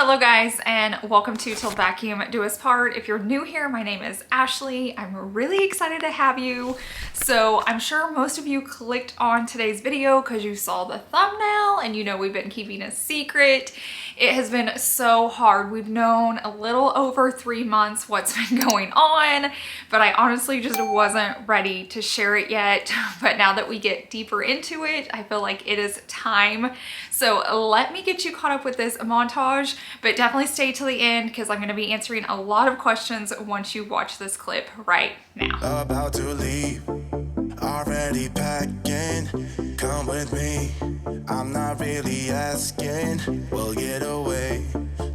Hello guys, and welcome to Till Vacuum Do Us Part. If you're new here, my name is Ashley. I'm really excited to have you. So I'm sure most of you clicked on today's video because you saw the thumbnail and you know we've been keeping a secret. It has been so hard. We've known a little over 3 months what's been going on, but I honestly just wasn't ready to share it yet. But now that we get deeper into it, I feel like it is time. So let me get you caught up with this montage, but definitely stay till the end because I'm going to be answering a lot of questions once you watch this clip right now. About to leave, already packing. Come with me, I'm not really asking. We'll get away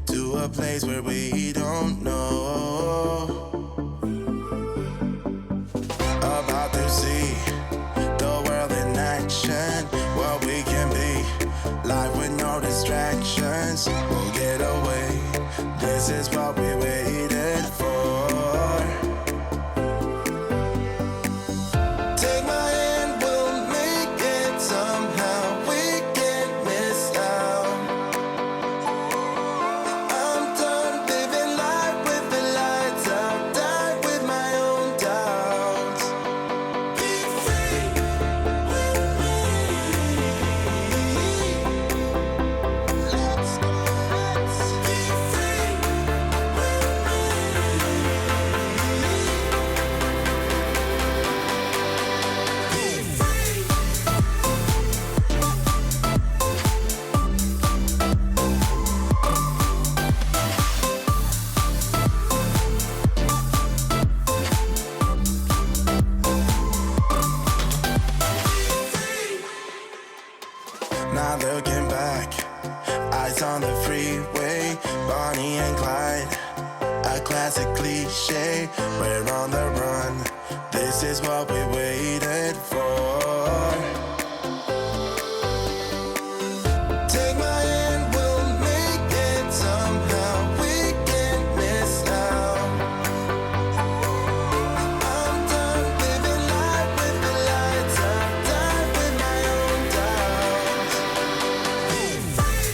to a place where we don't know. About to see the world in action, what we can be, life with no distractions. We'll get away, this is what we waited for. Take my hand, we'll make it somehow. We can't miss out. I'm done living life with the lights out. Die with my own doubts. Be free with me. Let's go, let's be free with Not looking back, eyes on the freeway, Bonnie and Clyde, a classic cliche. We're on the run, this is what we waited for. Take my hand, we'll make it somehow. We can't miss out. I'm done living life with the lights out. Die with my own doubts. Be free.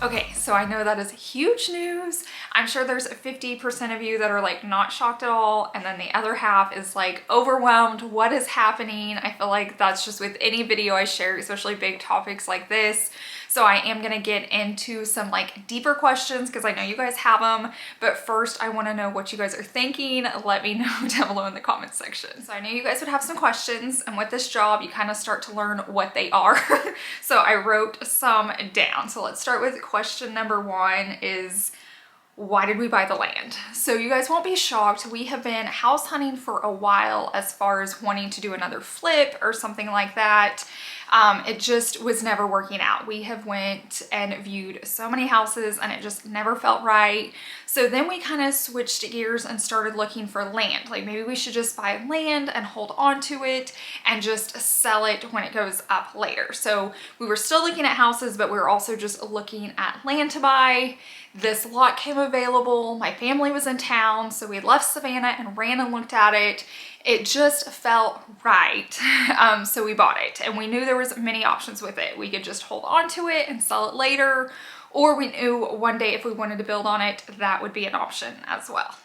Okay, so I know that is huge news. I'm sure there's 50% of you that are like not shocked at all, and then the other half is like overwhelmed. What is happening? I feel like that's just with any video I share, especially big topics like this. So I am gonna get into some like deeper questions because I know you guys have them, but first I wanna know what you guys are thinking. Let me know down below in the comment section. So I knew you guys would have some questions, and with this job, you kind of start to learn what they are. So I wrote some down. So let's start with question number 1 is, why did we buy the land? So you guys won't be shocked. We have been house hunting for a while as far as wanting to do another flip or something like that. It just was never working out. We have went and viewed so many houses and it just never felt right. So then we kind of switched gears and started looking for land. Like maybe we should just buy land and hold on to it and just sell it when it goes up later. So we were still looking at houses, but we were also just looking at land to buy. This lot came available. My family was in town, so we left Savannah and ran and looked at it. It just felt right. So we bought it, and we knew there was many options with it. We could just hold on to it and sell it later, or we knew one day if we wanted to build on it, that would be an option as well.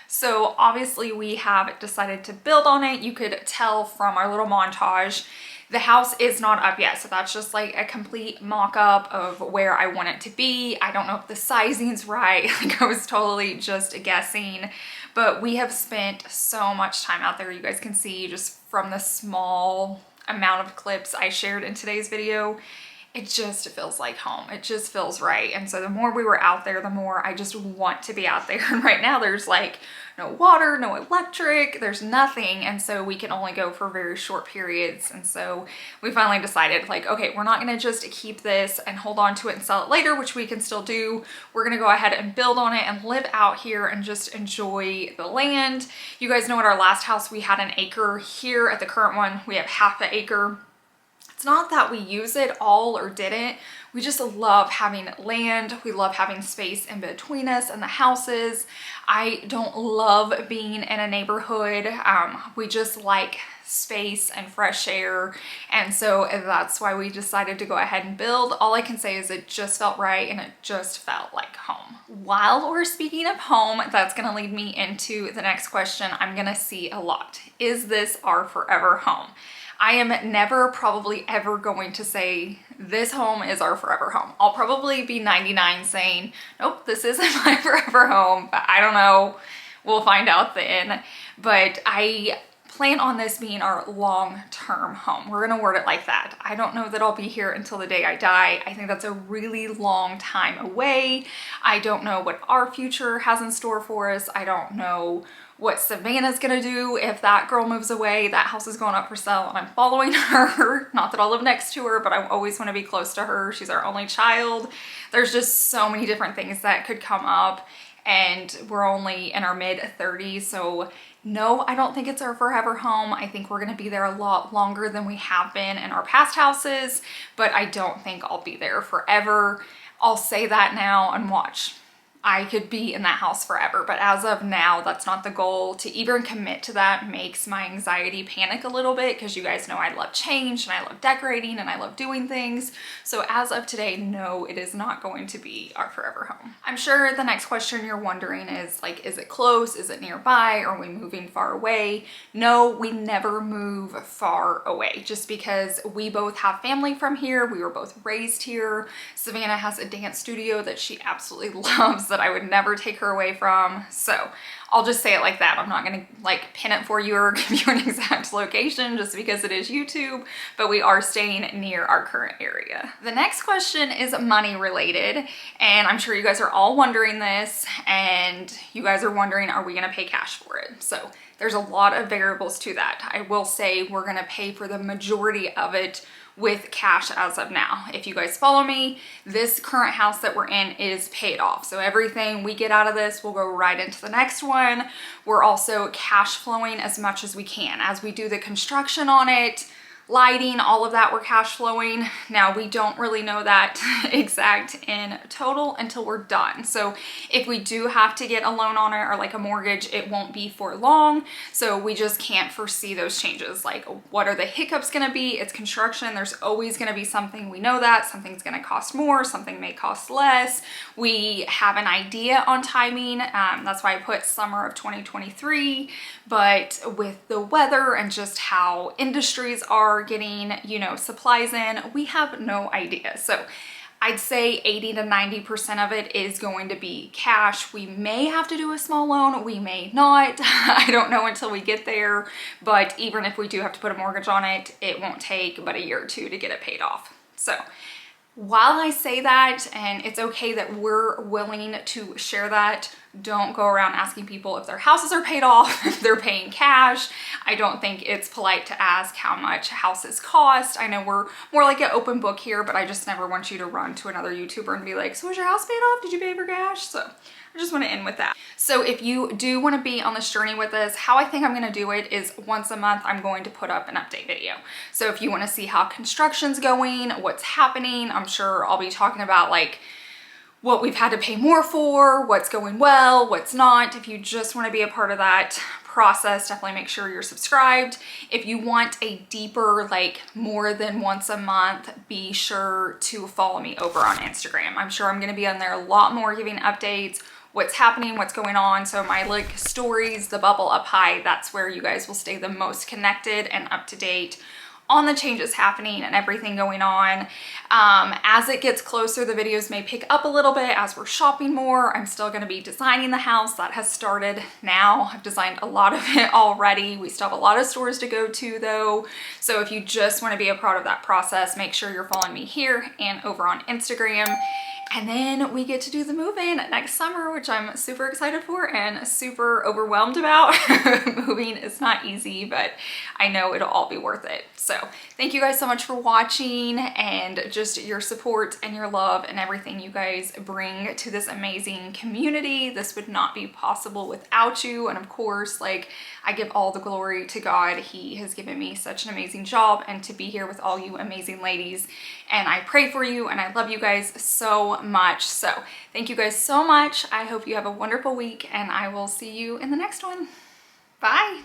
So obviously we have decided to build on it. You could tell from our little montage. The house is not up yet, so that's just like a complete mock-up of where I want it to be. I don't know if the sizing's right. Like I was totally just guessing, but we have spent so much time out there. You guys can see just from the small amount of clips I shared in today's video, it just feels like home. It just feels right. And so the more we were out there, the more I just want to be out there. And right now there's like no water, no electric, there's nothing. And so we can only go for very short periods. And so we finally decided like, okay, we're not gonna just keep this and hold on to it and sell it later, which we can still do. We're gonna go ahead and build on it and live out here and just enjoy the land. You guys know at our last house, we had an acre. Here at the current one, we have half an acre. It's not that we use it all or didn't. We just love having land. We love having space in between us and the houses. I don't love being in a neighborhood. We just like space and fresh air. And so that's why we decided to go ahead and build. All I can say is it just felt right and it just felt like home. While we're speaking of home, that's gonna lead me into the next question I'm gonna see a lot. Is this our forever home? I am never probably ever going to say this home is our forever home. I'll probably be 99 saying, nope, this isn't my forever home, but I don't know. We'll find out then. But I plan on this being our long-term home. We're gonna word it like that. I don't know that I'll be here until the day I die. I think that's a really long time away. I don't know what our future has in store for us. I don't know what Savannah's gonna do if that girl moves away. That house is going up for sale and I'm following her. Not that I'll live next to her, but I always want to be close to her. She's our only child. There's just so many different things that could come up, and we're only in our mid-30s, so no, I don't think it's our forever home. I think we're gonna be there a lot longer than we have been in our past houses, but I don't think I'll be there forever. I'll say that now and watch. I could be in that house forever, but as of now, that's not the goal. To even commit to that makes my anxiety panic a little bit, because you guys know I love change and I love decorating and I love doing things. So as of today, no, it is not going to be our forever home. I'm sure the next question you're wondering is like, is it close? Is it nearby? Are we moving far away? No, we never move far away, just because we both have family from here. We were both raised here. Savannah has a dance studio that she absolutely loves, that I would never take her away from. So I'll just say it like that. I'm not gonna like pin it for you or give you an exact location just because it is YouTube, but we are staying near our current area. The next question is money related, and I'm sure you guys are all wondering this, and you guys are wondering, are we gonna pay cash for it? So there's a lot of variables to that. I will say we're gonna pay for the majority of it with cash as of now. If you guys follow me, this current house that we're in is paid off. So everything we get out of this will go right into the next one. We're also cash flowing as much as we can. As we do the construction on it, lighting, all of that, we're cash flowing. Now we don't really know that exact in total until we're done. So if we do have to get a loan on it or like a mortgage, it won't be for long. So we just can't foresee those changes. Like, what are the hiccups gonna be? It's construction. There's always gonna be something. We know that something's gonna cost more, something may cost less. We have an idea on timing. That's why I put summer of 2023. But with the weather and just how industries are getting, you know, supplies in, we have no idea. So I'd say 80 to 90% of it is going to be cash. We may have to do a small loan, we may not. I don't know until we get there, but even if we do have to put a mortgage on it, it won't take but a year or two to get it paid off. So while I say that, and it's okay that we're willing to share that, don't go around asking people if their houses are paid off, if they're paying cash. I don't think it's polite to ask how much houses cost. I know we're more like an open book here, but I just never want you to run to another YouTuber and be like, so was your house paid off? Did you pay for cash? So I just want to end with that. So if you do want to be on this journey with us, how I think I'm going to do it is once a month, I'm going to put up an update video. So if you want to see how construction's going, what's happening, I'm sure I'll be talking about like what we've had to pay more for, what's going well, what's not. If you just want to be a part of that process, definitely make sure you're subscribed. If you want a deeper, like more than once a month, be sure to follow me over on Instagram. I'm sure I'm going to be on there a lot more giving updates, what's happening, what's going on. So my like stories, the bubble up high, that's where you guys will stay the most connected and up to date on the changes happening and everything going on. As it gets closer, the videos may pick up a little bit as we're shopping more. I'm still gonna be designing the house. That has started now. I've designed a lot of it already. We still have a lot of stores to go to though. So if you just wanna be a part of that process, make sure you're following me here and over on Instagram. And then we get to do the move-in next summer, which I'm super excited for and super overwhelmed about. Moving is not easy, but I know it'll all be worth it. So thank you guys so much for watching, and just your support and your love and everything you guys bring to this amazing community. This would not be possible without you. And of course, like, I give all the glory to God. He has given me such an amazing job, and to be here with all you amazing ladies. And I pray for you and I love you guys so much. So thank you guys so much. I hope you have a wonderful week, and I will see you in the next one. Bye.